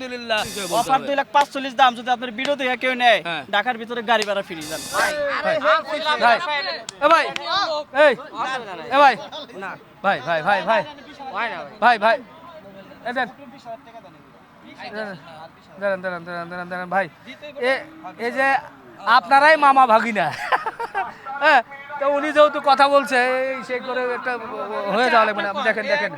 আলহামদুলিল্লাহ। অফার 2,45,000 দাম, যদি আপনার ভিডিও দেখে কেউ নেয় ঢাকার ভিতরে গাড়ি ভাড়া ফ্রি যান। ভাই ভাই এই ভাই না ভাই ভাই ভাই ভাই ভাই ভাই দাঁড়ান দাঁড়ান দাঁড়ান দাঁড়ান দাঁড়ান ভাই, এই যে আপনারাই মামা ভাগিনা, হ্যাঁ, তো উনি যেহেতু কথা বলছে এই সে করে একটা হয়ে যাওয়া লাগবে না। দেখেন দেখেন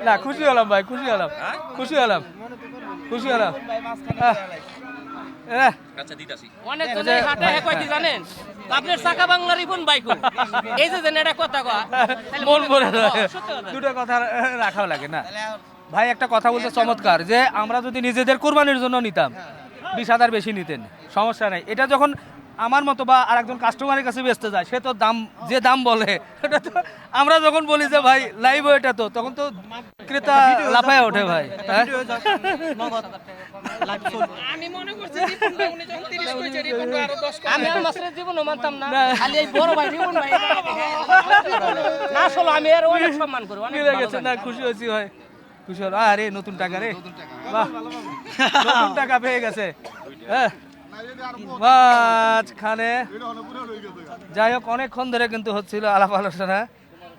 না, খুশি হলাম ভাই, খুশি হলাম, খুশি হলাম, খুশি হলাম। জানেন আপনার চাকা বাংলার ইবন বাইকু এই যে এটা কথা কয় মন ভরে যায়। দুটো কথা রাখাও লাগে না ভাই। একটা কথা বলতে চমৎকার, যে আমরা যদি নিজেদের কুরবানির জন্য নিতাম 20,000 বেশি নিতেন, সমস্যা নাই। এটা যখন আমার মতো বা আরেকজন কাস্টমারের কাছে বেচতে যায়, সে তো দাম যে দাম বলে, এটা তো আমরা যখন বলি যে ভাই লাইভ এটা, তো তখন তো ক্রেতা লাফায় ওঠে ভাই। আমি মনে করছি উনি যখন 30 কইছে রিপন আরো 10 কম। আমি আর মাসের জীবনও মানতাম না, খালি এই বড় ভাই রিপন ভাই না আসলে আমি আর অনেক সম্মান করি, অনেক মিলে গেছে না, খুশি হয়েছি ভাই, খুশি হলো। আরে নতুন টাকা রে, বাহ, নতুন টাকা পেয়ে গেছে। হ্যাঁ মাঝখানে যাই হোক অনেকক্ষণ ধরে কিন্তু হচ্ছিল আলাপ আলোচনা,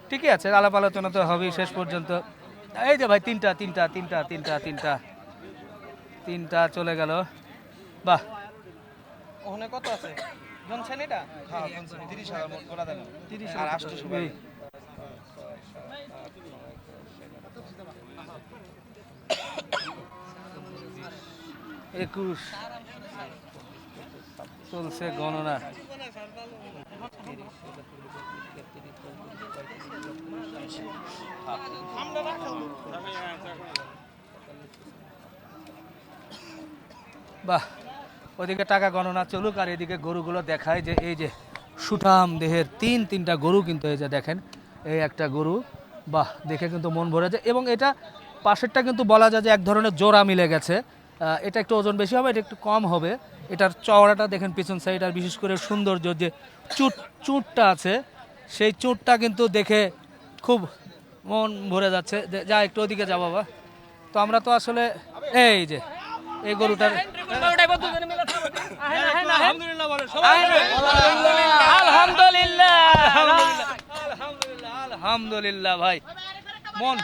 ঠিকই আছে, আলাপ আলোচনা তো হবেই শেষ পর্যন্ত। এই যে ভাই তিনটা তিনটা তিনটা তিনটা তিনটা তিনটা চলে গেল, বাহ। ওখানে কত আছে জনছেন এটা? হ্যাঁ 30,000 মোট করা দেন, 30 আর 800 ভাই। 21 চলছে গণনা। বাহ, ওদিকে টাকা গণনা চলুক আর এদিকে গরুগুলো দেখায়, যে এই যে সুঠাম দেহের তিনটা গরু কিন্তু এই যে দেখেন, এই একটা গরু, বাহ, দেখে কিন্তু মন ভরে যায়। এবং এটা পাশেরটা কিন্তু বলা যায় যে এক ধরনের জোড়া মিলে গেছে। এটা একটু ওজন বেশি হবে, এটা একটু কম হবে। এটার চওড়াটা দেখেন পিছন সাইড, আর বিশেষ করে সৌন্দর্য যে চুটটা আছে, সেই চুটটা কিন্তু দেখে খুব মন ভরে যাচ্ছে। যা একটু ওদিকে যা বাবা। তো আমরা তো আসলে এই যে এই গরুটার আলহামদুলিল্লাহ ভাই, মন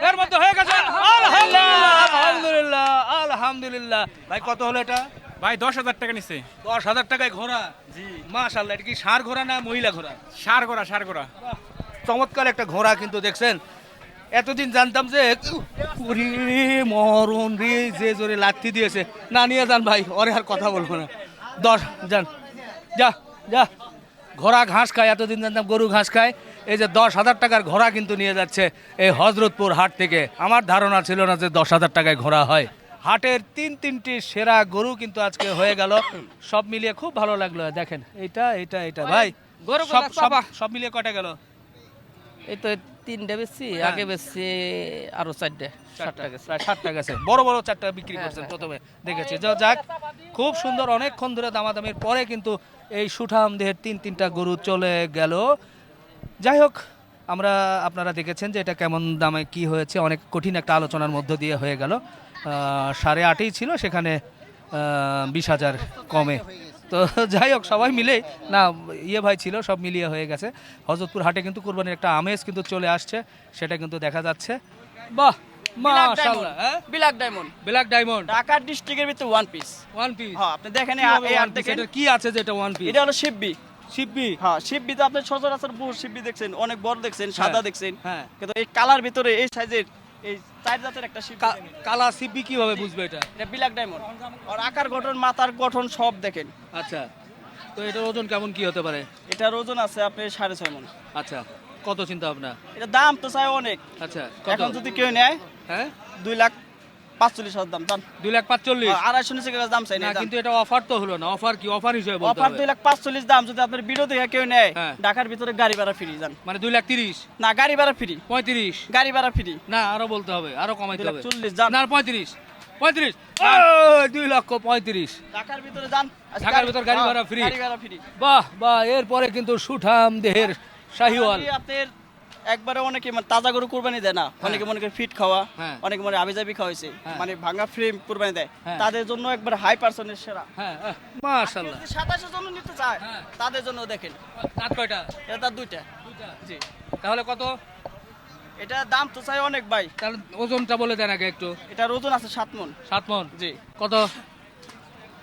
এর মধ্যে হয়ে গেছে। আলহামদুলিল্লাহ আলহামদুলিল্লাহ ভাই। কত হলো এটা ভাই? 10,000 টাকা নিচ্ছে। 10,000 টাকায় ঘোড়া? জি মাশাআল্লাহ। এটা কি ষাঁড় ঘোড়া না মহিলা ঘোড়া? ষাঁড় ঘোড়া, ষাঁড় ঘোড়া। চমৎকার একটা ঘোড়া কিন্তু দেখছেন। এতদিন জানতাম যে মরণ রে, যে জোরে লাথি দিয়েছে। না নিয়ে যান ভাই, ওরে আর কথা বলবো না। 10 যান, যা যা। ঘোড়া ঘাস খায়, এতদিন জানতাম গরু ঘাস খায়। এই যে 10,000 টাকার ঘোড়া কিন্তু নিয়ে যাচ্ছে এই হযরতপুর হাট থেকে। আমার ধারণা ছিল না যে 10,000 টাকায় ঘোড়া হয়। হাটের তিনটি সেরা গরু কিন্তু আজকে হয়ে গেল। সব মিলিয়ে খুব ভালো লাগলো। দেখেন এটা এটা এটা ভাই, সব মিলিয়ে কটা গেল? এই তো 3টা বেচছি, আগে বেচছি আরো 4টা, 7টা গেছে। প্রায় 7টা গেছে, বড় বড় 4টা বিক্রি করছেন প্রথমে দেখেছি। যাক খুব সুন্দর, অনেকক্ষণ ধরে দামাদামির পরে কিন্তু এই সুঠাম দেহের তিনটা গরু চলে গেল। যাই হোক, আপনারা দেখেছেন যে এটা কেমন দামে কি হয়েছে, অনেক কঠিন একটা আলোচনার মধ্য দিয়ে হয়ে গেল। 8.5 ছিল, সেখানে 20,000 কমে। তো যাই হোক, সবাই মিলে না ভাই ছিল, সব মিলিয়ে হয়ে গেছে। হযরতপুর হাটে কিন্তু কুরবানির একটা আমেজ কিন্তু চলে আসছে, সেটা কিন্তু দেখা যাচ্ছে। বাহ মাশাআল্লাহ। Black diamond, black diamond Dhaka ডিস্ট্রিক্টের ভিতরে ওয়ান পিস। হ্যাঁ আপনি দেখেন এই আর দেখেন এটা কি আছে, যেটা ওয়ান পিস? এটা হলো শিববি। শিববি? হ্যাঁ শিববি তো আপনি সচরাচর বহু শিববি দেখছেন, অনেক বড় দেখছেন, সাদা দেখছেন। হ্যাঁ, কিন্তু এই কালার ভিতরে এই সাইজের এই 4 জাতের একটা শিববি। কালা শিববি কিভাবে বুঝবে এটা? এটা ব্ল্যাক ডায়মন্ড। আর আকার গঠন, মাথার গঠন সব দেখেন। আচ্ছা, তো এটার ওজন কেমন কি হতে পারে? এটার ওজন আছে আপনি 6.5 মণ। আচ্ছা, কত চিন্তা ভাবনা? এটা দাম তো চাই অনেক। আচ্ছা, এখন যদি কেউ নেয়, হ্যাঁ 2,00,000 45,000 দাম জান। 2,45,000 250 নিচে গেলে দাম চাই না না জান। কিন্তু এটা অফার তো হলো না, অফার কি অফার হিসেবে বলতে অফার হবে 2,45,000 দাম, যদি আপনার ভিডিও দেখে কেউ নেয় হ্যাঁ। ঢাকার ভিতরে গাড়ি ভাড়া ফ্রি জান। মানে 2,30,000 না গাড়ি ভাড়া ফ্রি, 35 গাড়ি ভাড়া ফ্রি। না আরো বলতে হবে, আরো কমাইতে হবে 2,40,000 জান। না 35 2,35,000 ঢাকার ভিতরে যান, ঢাকার ভিতর গাড়ি ভাড়া free? গাড়ি ভাড়া ফ্রি। বাহ বাহ, এরপরে কিন্তু সুঠাম দেহের শাহিওয়াল আপনার একবারে অনেকে মানে তাজা গরু কুরবানি দেয় না, অনেকে মনে করে ফিট খাওয়া, হ্যাঁ। অনেকে মনে আবিজাবি খাওয়াইছে, হ্যাঁ। মানে ভাঙা ফ্রেম কুরবানি দেয়, হ্যাঁ। তাদের জন্য একবার হাই পার্সনের সেরা। হ্যাঁ মাশাআল্লাহ। যদি 27 জন নিতে চায় হ্যাঁ। তাদের জন্য দেখেন দাঁত কয়টা? এটা তার দুইটা। জি, তাহলে কত? এটা দাম তো চাই অনেক ভাই। তাহলে ওজনটা বলে দেন আগে একটু। এটার ওজন আছে 7 মণ। 7 মণ। জি, কত?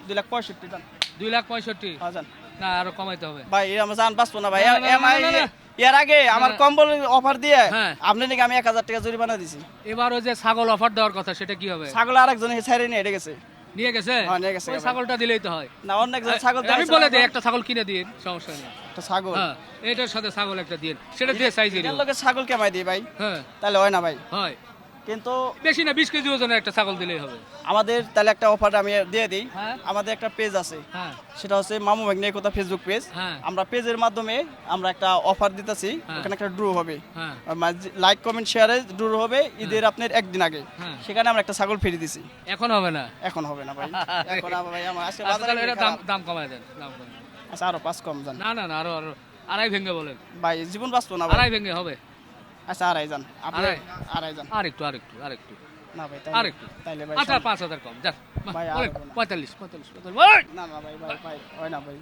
2,65,000 দাম। 2,65,000 হ্যাঁ জান। না আরো কমাইতে হবে। ভাই এর আমরা জান বাঁচবো না ভাই। না, না, না, এমআই না, না। এর আগে আমার না। কম্বল অফার দিয়ে হ্যাঁ। আপনি নাকি আমি 1,000 টাকা জরিমানা দিছি। এবার ওই যে ছাগল অফার দেওয়ার কথা, সেটা কি হবে? ছাগল আরেকজন ছাইরে নিয়ে এটা গেছে। নিয়ে গেছে? হ্যাঁ, নিয়ে গেছে ওই ভাই। ছাগলটা দিলেই তো হয়। না অন্য একজন ছাগল আমি বলে দিই একটা ছাগল কিনে দিন, সমস্যা নেই। একটা ছাগল। হ্যাঁ, এটার সাথে ছাগল একটা দিন, সেটা দিয়ে সাইজের। এটার লগে ছাগল কেমাই দিই ভাই, হ্যাঁ তাহলে হয় না ভাই। হয়, কিন্তু বেশি না 20 কেজি ওজনের একটা ছাগল দিলেই হবে। আমাদের তাহলে একটা অফার আমি দিয়ে দিই। হ্যাঁ। আমাদের একটা পেজ আছে, হ্যাঁ সেটা হচ্ছে মামু ভাগ্নে কথা ফেসবুক পেজ। হ্যাঁ। আমরা পেজের মাধ্যমে আমরা একটা অফার দিতেছি, হ্যাঁ। ওখানে একটা ড্র হবে, হ্যাঁ লাইক কমেন্ট শেয়ারে ড্র হবে ঈদের আপনার একদিন আগে। হ্যাঁ। সেখানে আমরা একটা ছাগল ফ্রি দিছি। এখন হবে না। এখন হবে না ভাই, এখন আবার ভাই আমার আজকে আচ্ছা, বাজারে তাহলে এটা দাম খারাপ। দাম কমায় দেন, দাম কমায় দেন। আচ্ছা আরো 5 কম যান না না না, আরো আরো আড়াই ভেঙে বলেন। ভাই, জীবন বাঁচবো না ভাই। আড়াই ভেঙে হবে। আচ্ছা আড়াই যান আপনি, আড়াই? আড়াই যান। আরেকটু আরেকটু আরেকটু না ভাই আরেকটু। তাইলে ভাই আচ্ছা 5,000 কম যান। ভাই, আর বলেন, হবে না। 45 45 45। না না ভাই ভাই ভাই হয় না ভাই,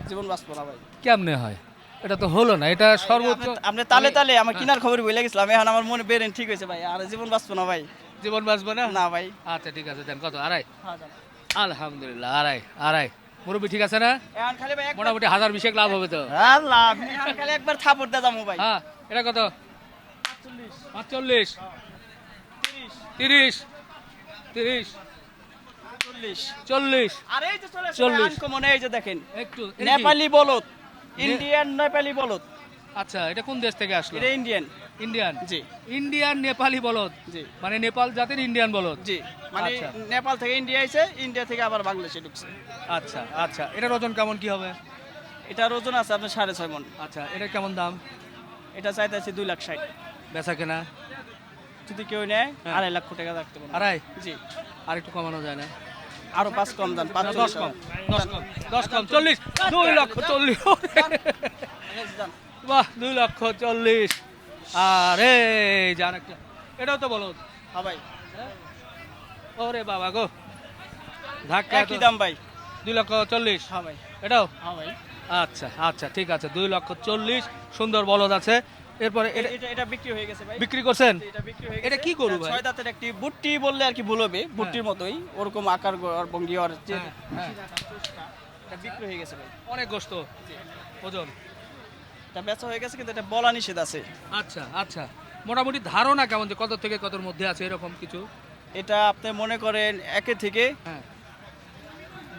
জীবন বাঁচবো না ভাই। কেমনে হয়? এটা তো হলো না, এটা সর্বোচ্চ। আপনি তালে তালে আমার কিনার খবর বলে গেছিলাম, এখন আমার মনে বেরেন ঠিক হয়েছে ভাই, আর জীবন বাঁচবো না ভাই। জীবন বাঁচবে না? না ভাই। আচ্ছা ঠিক আছে, দেন কত? আড়াই? হ্যাঁ, যান। আলহামদুলিল্লাহ আড়াই আড়াই। মুরব্বি ঠিক আছে না? এখন খালি ভাই মোটামুটি 1000-20 লাভ হবে তো। আল্লাহ, এখন খালি একবার থাপড় দিয়ে যাবো ভাই। হ্যাঁ, এটা কত? 45 30 30 40। আর এই যে চলে 40 আনকমন, এই যে দেখেন একটু এটা কি? নেপালি বলদ, ইন্ডিয়ান নেপালি বলদ। আচ্ছা, এটা কোন দেশ থেকে আসলো? এটা ইন্ডিয়ান। ইন্ডিয়ান। জি ইন্ডিয়ান নেপালি বলদ, জি মানে নেপাল জাতির ইন্ডিয়ান বলদ। জি, মানে আচ্ছা। নেপাল থেকে ইন্ডিয়া আইছে, ইন্ডিয়া থেকে আবার বাংলাদেশে ঢুকছে। আচ্ছা আচ্ছা, এটার ওজন কেমন কি হবে? এটার ওজন আছে আপনার 6.5 মণ। আচ্ছা, এটা কেমন দাম? এটা চাইতেছে 2,60,000। বেচা কেনা? যদি কেউ নেয় হ্যাঁ। 2.5 লাখ টাকা রাখতে পারবো। আড়াই? জি, আর একটু কমানো যায় না? আরো 5 কম দেন, 5 10 কম 10 কম 10 কম 40 2,40,000। বাহ, 2,40,000। আরে জান একটা, এটাও তো বলদ। হ্যাঁ ভাই, ওরে বাবা গো, ধাক্কা একই দাম ভাই। 2,40,000। হ্যাঁ ভাই, এটাও? হ্যাঁ ভাই। আচ্ছা আচ্ছা ঠিক আছে, 2,40,000 সুন্দর বলদ আছে। এরপরে এটা এটা এটা বিক্রি হয়ে গেছে ভাই। বিক্রি করছেন? এটা বিক্রি হয়ে এটা গেছে। কি গরু ভাই? 6 দাঁতের একটি বুট্টি বললে আর কি ভুল হবে, বুট্টির মতোই ওরকম আকার আর ভঙ্গি আর যে হ্যাঁ, হ্যাঁ। এটা বিক্রি হয়ে গেছে ভাই। অনেক গোস্ত, ওজন। এটা বেচা হয়ে গেছে, কিন্তু এটা বলা নিষেধ আছে। আচ্ছা আচ্ছা, মোটামুটি ধারণা কেমন যে কত থেকে কতর মধ্যে আছে এরকম কিছু? এটা আপনি মনে করেন 1 থেকে হ্যাঁ,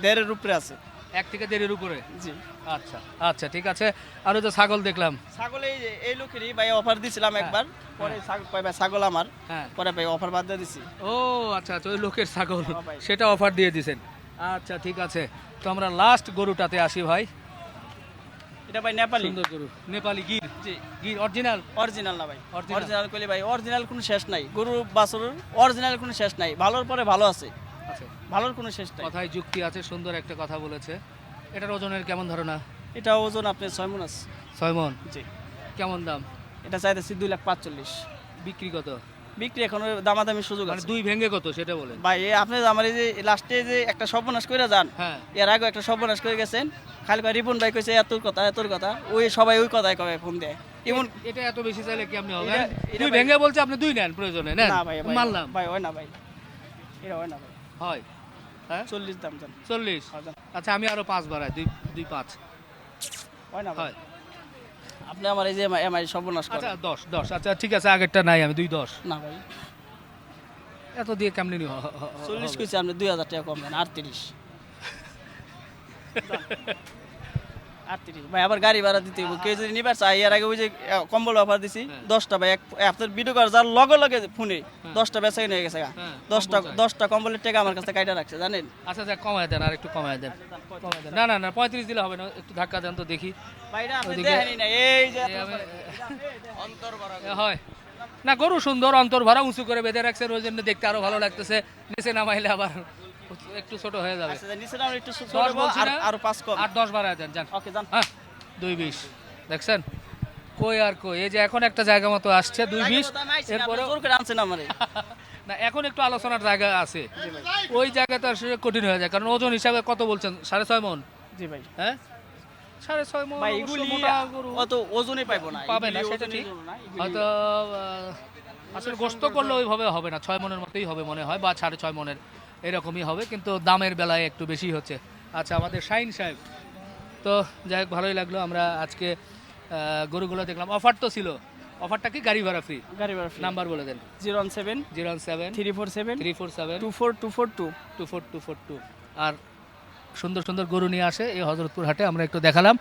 1.5 উপরে আছে। 1 থেকে 1.5-এর উপরে। জি, আচ্ছা আচ্ছা ঠিক আছে। আর ওই যে ছাগল দেখলাম। ছাগল এই লোকেরই ভাই অফার দিছিলাম একবার, পরে ছাগল কয় ভাই ছাগল আমার, হ্যাঁ। পরে ভাই অফার বাদ দিয়ে দিছি। ও আচ্ছা আচ্ছা, ওই লোকের ছাগল, হ্যাঁ ভাই। সেটা অফার দিয়ে দিছেন। আচ্ছা ঠিক আছে, তো আমরা লাস্ট গরুটাতে আসি ভাই। এটা ভাই নেপালি। সুন্দর গরু, নেপালি গির। জি, গির অরিজিনাল? অরিজিনাল না ভাই, Original? অরিজিনাল কইলে ভাই অরিজিনাল কোনো শেষ নাই, গরু বাছুর অরিজিনাল কোনো শেষ নাই, ভালোর পরে ভালো আছে, আচ্ছা, ভালোর কোনো শেষ নাই। কথায় যুক্তি আছে, সুন্দর একটা কথা বলেছে। এটার ওজনের কেমন ধারণা? এটা ওজন আপনি 6 মণ আছে। 6 মণ। জি, কেমন দাম? এটা চাইতেছি 2,45,000। বিক্রি কত? বিক্রি এখনো দামাদামি সুযোগ মানে আছে 2 ভেঙে কত সেটা বলেন। ভাই। আপনি আমার এই যে লাস্টে যে একটা সর্বনাশ করে যান, হ্যাঁ, এর আগে একটা সর্বনাশ করে গেছেন, খালি কয় রিপন ভাই কইছে এতর কথা, ওই সবাই ওই কথাই কয় ফোন দেয়। এমন এটা এত বেশি চাইলে কি আপনি হবে? এটা- এটা 2 ভাই- ভেঙে বলছে, আপনি 2 নেন প্রয়োজনে নেন। না ভাই, ভাই মানলাম। ভাই হয় না ভাই, এটা হয় না ভাই। হয়। হ্যাঁ 40 দাম জান, 40। হয় না। আচ্ছা, আমি আরো 5 বাড়াই, 2 5। হয় না ভাই, হয়। আপনি আমার এই যে এমআই সর্বনাশ আচ্ছা করেন। 10 আচ্ছা ঠিক আছে, আগেরটা নাই, আমি 2 10। না ভাই, এত দিয়ে কেমনি নি 40 কইছে আপনি 2,000 টাকা কম দেন, 38। 38 ভাই আবার গাড়ি ভাড়া দিতে হইব কেউ যদি নিবার চাই এর আগে ওই যে কম্বল অফার দিছি 10টা ভাই এক আপনার ভিডিও করার যার লগে লগে ফোনে 10টা বেচা কিনে হয়ে গেছে গা। হ্যাঁ, 10টা কম্বলের টাকা আমার কাছে কাইটা রাখছে জানেন। আচ্ছা যা কমায় দেন আর একটু কমায় দেন কমায় দেন। না না না 35 দিলে হবে না, একটু ধাক্কা দেন তো দেখি। ভাইরা আপনি ওইদিকে- দেখেনই না এই যে এই আমি- হয় না, গরু সুন্দর, অন্তর ভরা উঁচু করে বেঁধে রাখছেন, ওই জন্য দেখতে আরো ভালো লাগতেছে। নিচে নামাইলে আবার একটু ছোট হয়ে যাবে। আচ্ছা নিচে নাম একটু ছোট 10 বলছি না? আর 5 কম। 8-10 বাড়ায় দেন যান। ওকে জান। হ্যাঁ 220 দেখছেন কই আর কই, এই যে এখন একটা জায়গা মতো আসছে 220, এরপরে জোর করে আনছেন আমারে। না এখন একটু আলোচনার জায়গা আছে, ওই জায়গাতে আসলে কঠিন হয়ে যায়, কারণ ওজন হিসাবে কত বলছেন 6.5 মন? জি ভাই। হ্যাঁ 6.5 মন ভাই অবশ্য এগুলি মোটা গরু অত ওজনই পাইবো না। পাবে না, এগুলি সেটা ওজনই ঠিক। গরু না, এগুলি- হয়তো আসলে গোস্ত করলে ওইভাবে হবে না, 6 মনের মতোই হবে মনে হয়, বা 6.5 মনের এরকমই হবে, কিন্তু দামের বেলায় একটু বেশি হচ্ছে। আচ্ছা আমাদের শাইন সাহেব, তো যাই হোক ভালোই লাগলো, আমরা আজকে গরুগুলো দেখলাম। অফার তো ছিল, অফারটা কি? গাড়ি ভাড়া ফ্রি। গাড়ি ভাড়া free। নাম্বার বলে দেন। 017 017 347 347 24242। 24242। আর সুন্দর সুন্দর গরু নিয়ে আসে এই হযরতপুর হাটে, আমরা একটু দেখালাম।